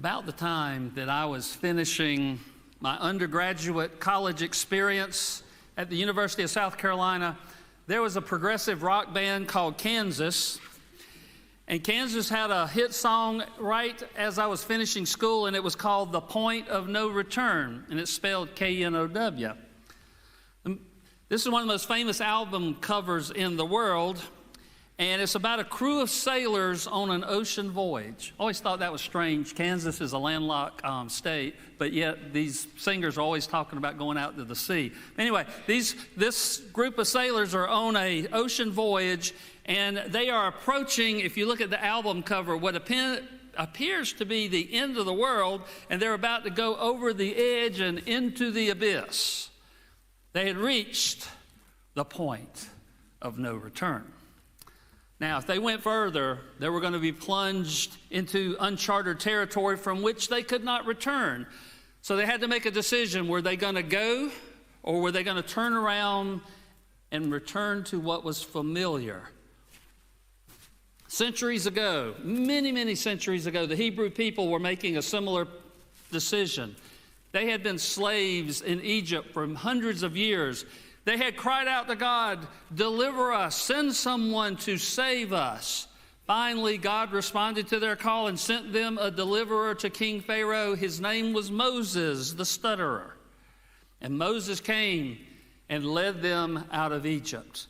About the time that I was finishing my undergraduate college experience at the University of South Carolina, there was a progressive rock band called Kansas. And Kansas had a hit song right as I was finishing school, and it was called The Point of No Return, and it's spelled K-N-O-W. This is one of the most famous album covers in the world, and it's about a crew of sailors on an ocean voyage. I always thought that was strange. Kansas is a landlocked state, but yet these singers are always talking about going out to the sea. Anyway, this group of sailors are on an ocean voyage, and they are approaching, if you look at the album cover, what appears to be the end of the world, and they're about to go over the edge and into the abyss. They had reached the point of no return. Now, if they went further, they were going to be plunged into uncharted territory from which they could not return. So they had to make a decision. Were they going to go, or were they going to turn around and return to what was familiar? Centuries ago, many centuries ago, the Hebrew people were making a similar decision. They had been slaves in Egypt for hundreds of years. They had cried out to God, "Deliver us, send someone to save us." Finally, God responded to their call and sent them a deliverer to King Pharaoh. His name was Moses, the stutterer. And Moses came and led them out of Egypt.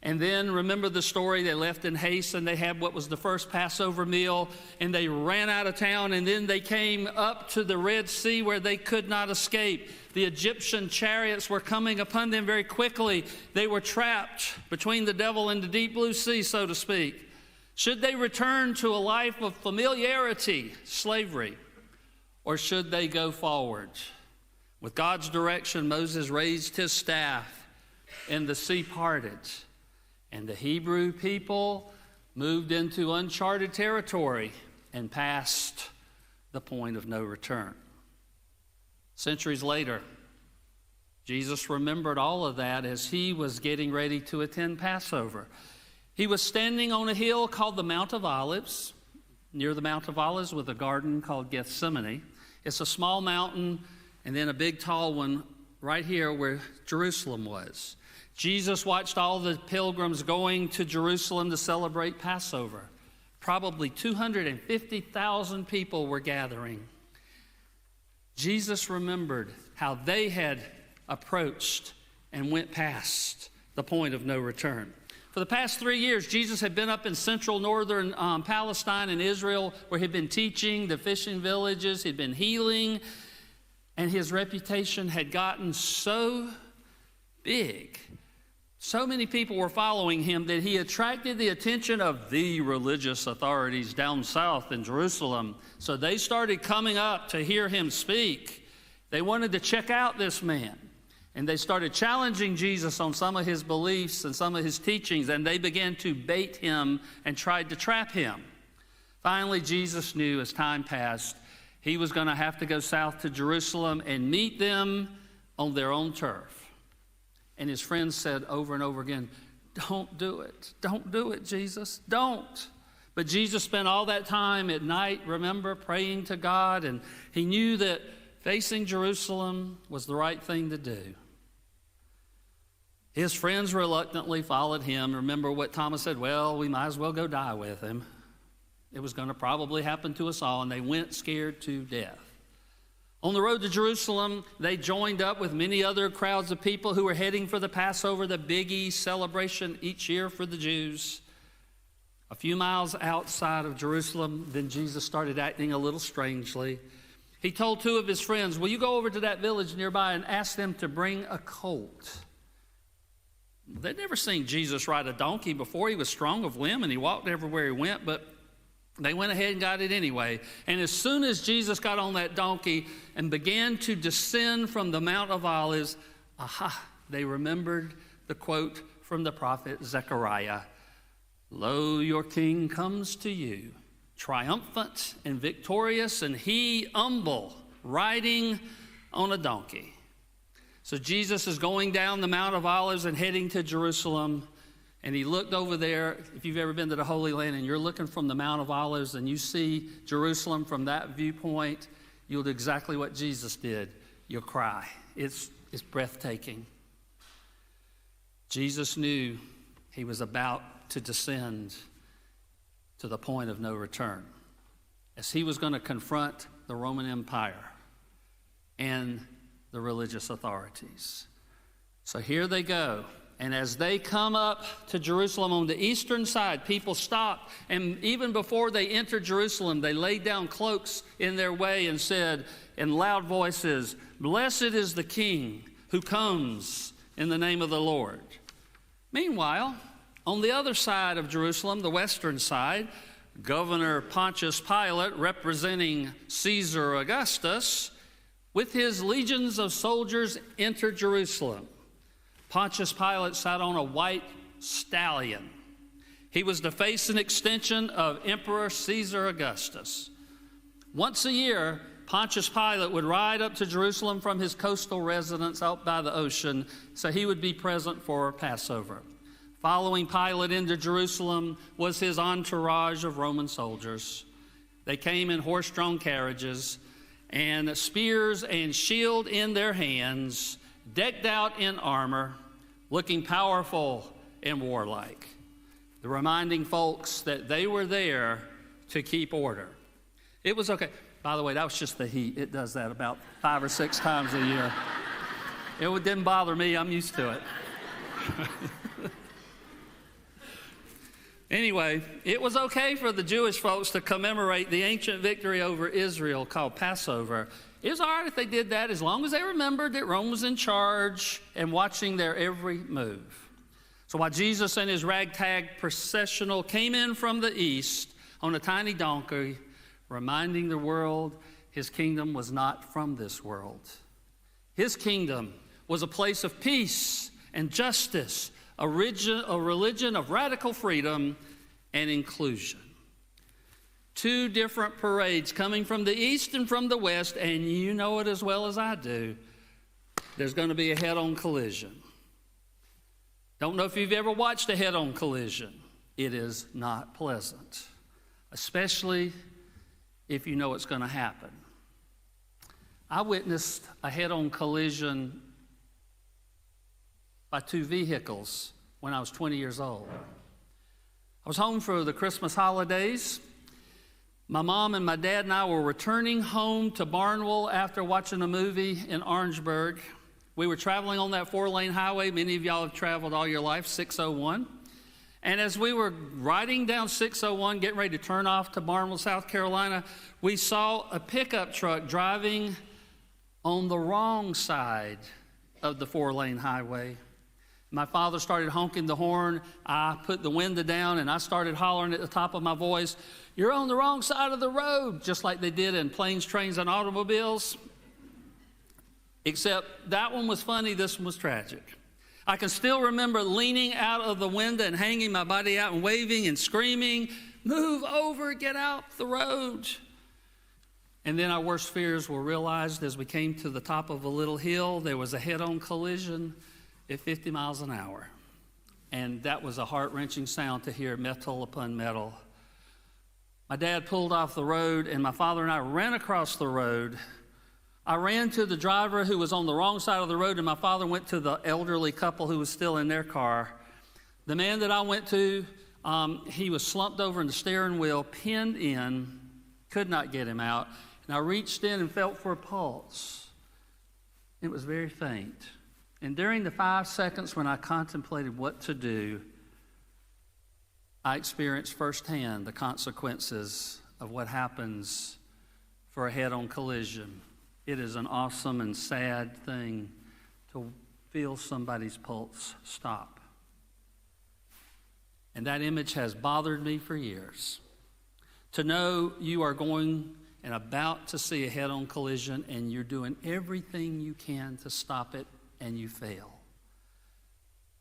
And then, remember the story, they left in haste, and they had what was the first Passover meal, and they ran out of town, and then they came up to the Red Sea where they could not escape. The Egyptian chariots were coming upon them very quickly. They were trapped between the devil and the deep blue sea, so to speak. Should they return to a life of familiarity, slavery, or should they go forward? With God's direction, Moses raised his staff, and the sea parted. And the Hebrew people moved into uncharted territory and passed the point of no return. Centuries later, Jesus remembered all of that as he was getting ready to attend Passover. He was standing on a hill called the Mount of Olives. Near the Mount of Olives was a garden called Gethsemane. It's a small mountain and then a big tall one right here where Jerusalem was. Jesus watched all the pilgrims going to Jerusalem to celebrate Passover. Probably 250,000 people were gathering. Jesus remembered how they had approached and went past the point of no return. For the past 3 years, Jesus had been up in central northern Palestine and Israel, where he'd been teaching the fishing villages, he'd been healing, and his reputation had gotten so big. So many people were following him that he attracted the attention of the religious authorities down south in Jerusalem. So they started coming up to hear him speak. They wanted to check out this man. And they started challenging Jesus on some of his beliefs and some of his teachings, and they began to bait him and tried to trap him. Finally, Jesus knew as time passed, he was going to have to go south to Jerusalem and meet them on their own turf. And his friends said over and over again, "Don't do it. Don't do it, Jesus. Don't." But Jesus spent all that time at night, remember, praying to God, and he knew that facing Jerusalem was the right thing to do. His friends reluctantly followed him. Remember what Thomas said, "Well, we might as well go die with him. It was going to probably happen to us all," and they went scared to death. On the road to Jerusalem, they joined up with many other crowds of people who were heading for the Passover, the biggie celebration each year for the Jews. A few miles outside of Jerusalem, then Jesus started acting a little strangely. He told two of his friends, "Will you go over to that village nearby and ask them to bring a colt?" They'd never seen Jesus ride a donkey before. He was strong of limb and he walked everywhere he went, but they went ahead and got it anyway. And as soon as Jesus got on that donkey and began to descend from the Mount of Olives, they remembered the quote from the prophet Zechariah, "Lo, your king comes to you, triumphant and victorious, and he humble, riding on a donkey." So Jesus is going down the Mount of Olives and heading to Jerusalem. And he looked over there. If you've ever been to the Holy Land and you're looking from the Mount of Olives and you see Jerusalem from that viewpoint, you'll do exactly what Jesus did. You'll cry. It's breathtaking. Jesus knew he was about to descend to the point of no return, as he was going to confront the Roman Empire and the religious authorities. So here they go. And as they come up to Jerusalem on the eastern side, people stop. And even before they entered Jerusalem, they laid down cloaks in their way and said in loud voices, "Blessed is the King who comes in the name of the Lord." Meanwhile, on the other side of Jerusalem, the western side, Governor Pontius Pilate, representing Caesar Augustus, with his legions of soldiers, entered Jerusalem. Pontius Pilate sat on a white stallion. He was the face and extension of Emperor Caesar Augustus. Once a year, Pontius Pilate would ride up to Jerusalem from his coastal residence out by the ocean, so he would be present for Passover. Following Pilate into Jerusalem was his entourage of Roman soldiers. They came in horse-drawn carriages and spears and shield in their hands, decked out in armor, looking powerful and warlike, reminding folks that they were there to keep order. It was okay. By the way, that was just the heat. It does that about 5 or 6 times a year. It didn't bother me. I'm used to it. Anyway, it was okay for the Jewish folks to commemorate the ancient victory over Israel called Passover. It was all right if they did that as long as they remembered that Rome was in charge and watching their every move. So while Jesus and his ragtag processional came in from the east on a tiny donkey, reminding the world his kingdom was not from this world. His kingdom was a place of peace and justice, a religion of radical freedom and inclusion. 2 different parades coming from the east and from the west, and you know it as well as I do. There's going to be a head-on collision. Don't know if you've ever watched a head-on collision. It is not pleasant, especially if you know it's going to happen. I witnessed a head-on collision by 2 vehicles when I was 20 years old. I was home for the Christmas holidays. My mom and my dad and I were returning home to Barnwell after watching a movie in Orangeburg. We were traveling on that 4-lane highway. Many of y'all have traveled all your life, 601. And as we were riding down 601, getting ready to turn off to Barnwell, South Carolina, we saw a pickup truck driving on the wrong side of the 4-lane highway. My father started honking the horn. I put the window down and I started hollering at the top of my voice, "You're on the wrong side of the road," just like they did in Planes, Trains, and Automobiles. Except that one was funny, this one was tragic. I can still remember leaning out of the window and hanging my body out and waving and screaming, "Move over, get out the road." And then our worst fears were realized as we came to the top of a little hill. There was a head-on collision at 50 miles an hour. And that was a heart-wrenching sound to hear, metal upon metal. My dad pulled off the road, and my father and I ran across the road. I ran to the driver who was on the wrong side of the road, and my father went to the elderly couple who was still in their car. The man that I went to, he was slumped over in the steering wheel, pinned in, could not get him out. And I reached in and felt for a pulse. It was very faint. And during the 5 seconds when I contemplated what to do, I experienced firsthand the consequences of what happens for a head-on collision. It is an awesome and sad thing to feel somebody's pulse stop. And that image has bothered me for years. To know you are going and about to see a head-on collision and you're doing everything you can to stop it and you fail.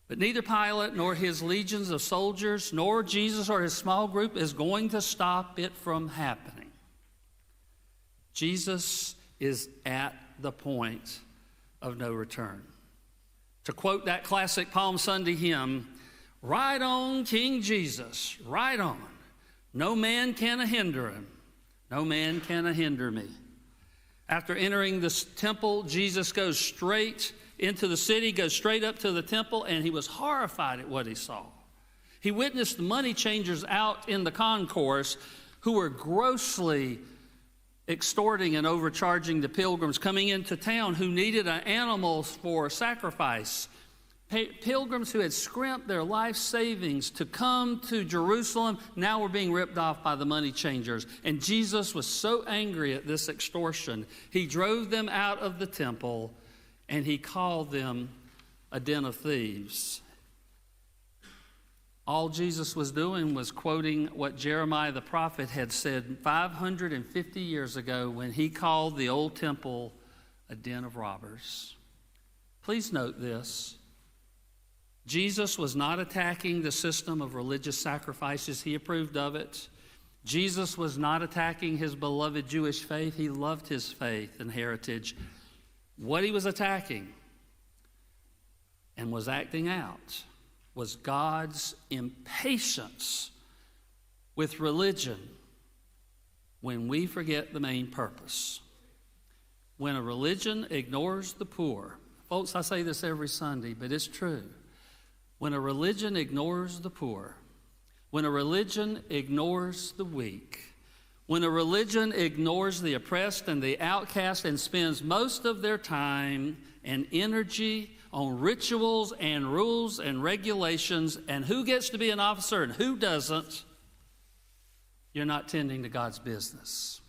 But neither Pilate nor his legions of soldiers nor Jesus or his small group is going to stop it from happening. Jesus is at the point of no return. To quote that classic Palm Sunday hymn, Right on, King Jesus, right on. No man can hinder him. No man can hinder me. After entering this temple, Jesus goes straight into the city, goes straight up to the temple, and he was horrified at what he saw. He witnessed the money changers out in the concourse who were grossly extorting and overcharging the pilgrims coming into town who needed an animal for sacrifice. Pilgrims who had scrimped their life savings to come to Jerusalem now were being ripped off by the money changers. And Jesus was so angry at this extortion, he drove them out of the temple and he called them a den of thieves. All Jesus was doing was quoting what Jeremiah the prophet had said 550 years ago when he called the old temple a den of robbers. Please note this. Jesus was not attacking the system of religious sacrifices. He approved of it. Jesus was not attacking his beloved Jewish faith. He loved his faith and heritage. What he was attacking and was acting out was God's impatience with religion when we forget the main purpose. When a religion ignores the poor, folks, I say this every Sunday, but it's true. When a religion ignores the poor, when a religion ignores the weak, when a religion ignores the oppressed and the outcast and spends most of their time and energy on rituals and rules and regulations and who gets to be an officer and who doesn't, you're not tending to God's business.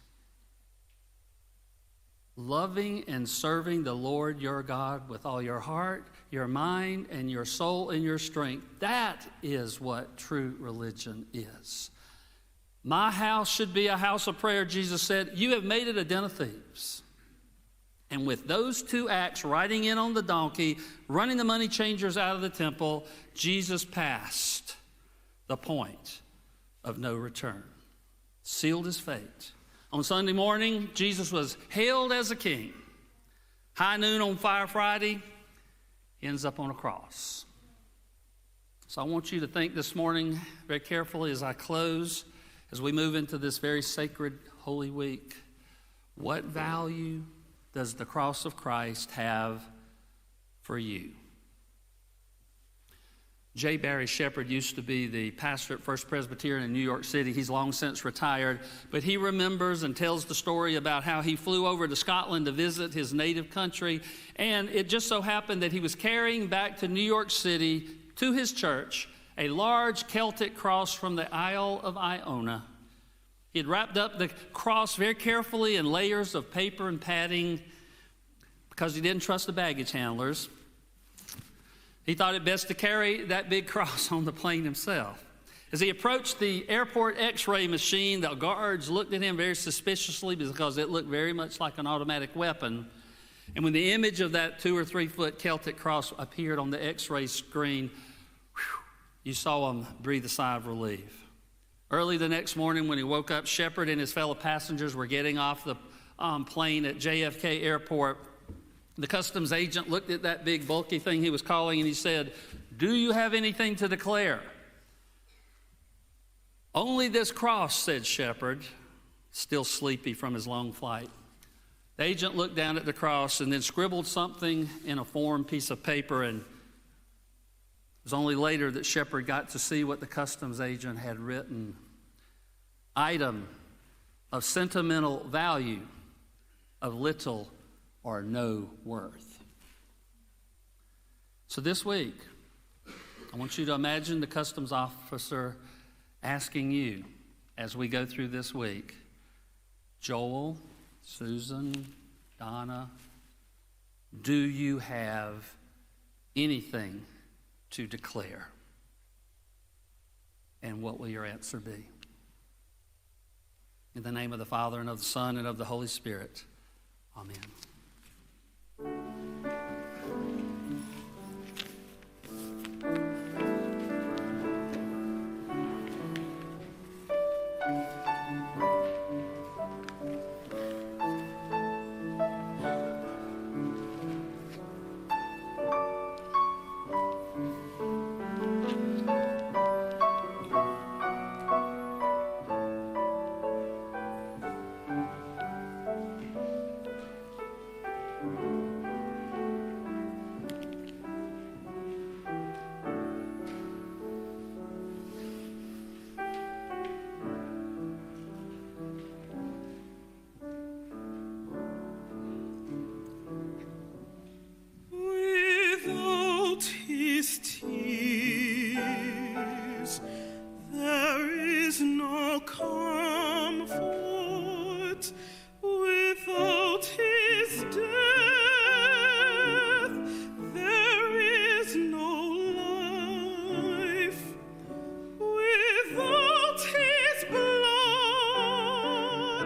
Loving and serving the Lord your God with all your heart, your mind, and your soul and your strength, that is what true religion is. My house should be a house of prayer, Jesus said. You have made it a den of thieves. And with those two acts, riding in on the donkey, running the money changers out of the temple, Jesus passed the point of no return, sealed his fate. On Sunday morning, Jesus was hailed as a king. High noon on Fire Friday, he ends up on a cross. So I want you to think this morning very carefully as I close, as we move into this very sacred Holy Week. What value does the cross of Christ have for you? J. Barry Shepherd used to be the pastor at First Presbyterian in New York City. He's long since retired, but he remembers and tells the story about how he flew over to Scotland to visit his native country, and it just so happened that he was carrying back to New York City to his church a large Celtic cross from the Isle of Iona. He had wrapped up the cross very carefully in layers of paper and padding because he didn't trust the baggage handlers. He thought it best to carry that big cross on the plane himself. As he approached the airport x-ray machine, the guards looked at him very suspiciously because it looked very much like an automatic weapon. And when the image of that 2 or 3 foot Celtic cross appeared on the x-ray screen, you saw him breathe a sigh of relief. Early the next morning when he woke up, Shepherd and his fellow passengers were getting off the plane at JFK Airport. The customs agent looked at that big bulky thing he was calling and he said, "Do you have anything to declare?" "Only this cross," said Shepherd, still sleepy from his long flight. The agent looked down at the cross and then scribbled something in a form piece of paper, and it was only later that Shepherd got to see what the customs agent had written. "Item of sentimental value of little or no worth." So this week, I want you to imagine the customs officer asking you as we go through this week, "Joel, Susan, Donna, do you have anything to declare?" And what will your answer be? In the name of the Father, and of the Son, and of the Holy Spirit. Amen.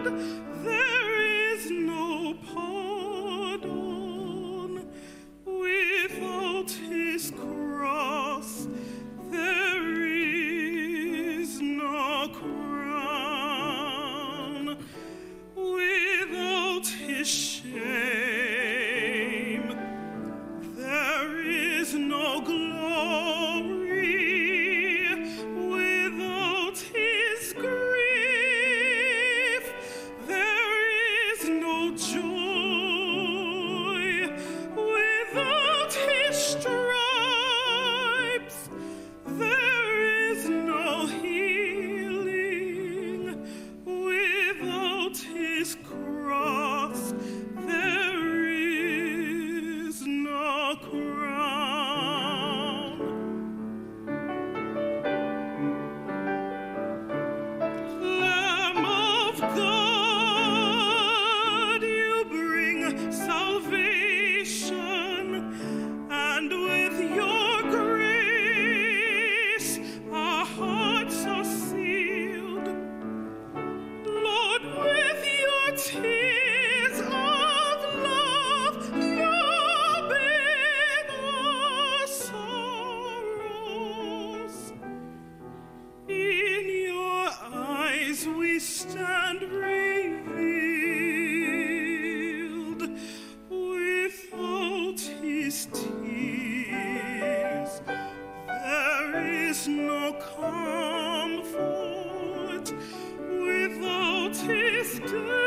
there is no pardon. Without his cross, there is no crown. Without his shame, there is no glory. Without his grief, there is no joy. Without his stripes, there is no healing. Without his cross, there is no crown. Lamb of God, you bring salvation, and with your grace our hearts are sealed. Lord, with your tears of love, you bathe our sorrows. In your eyes we stand revealed. Without his tears, there is no comfort. Without his death,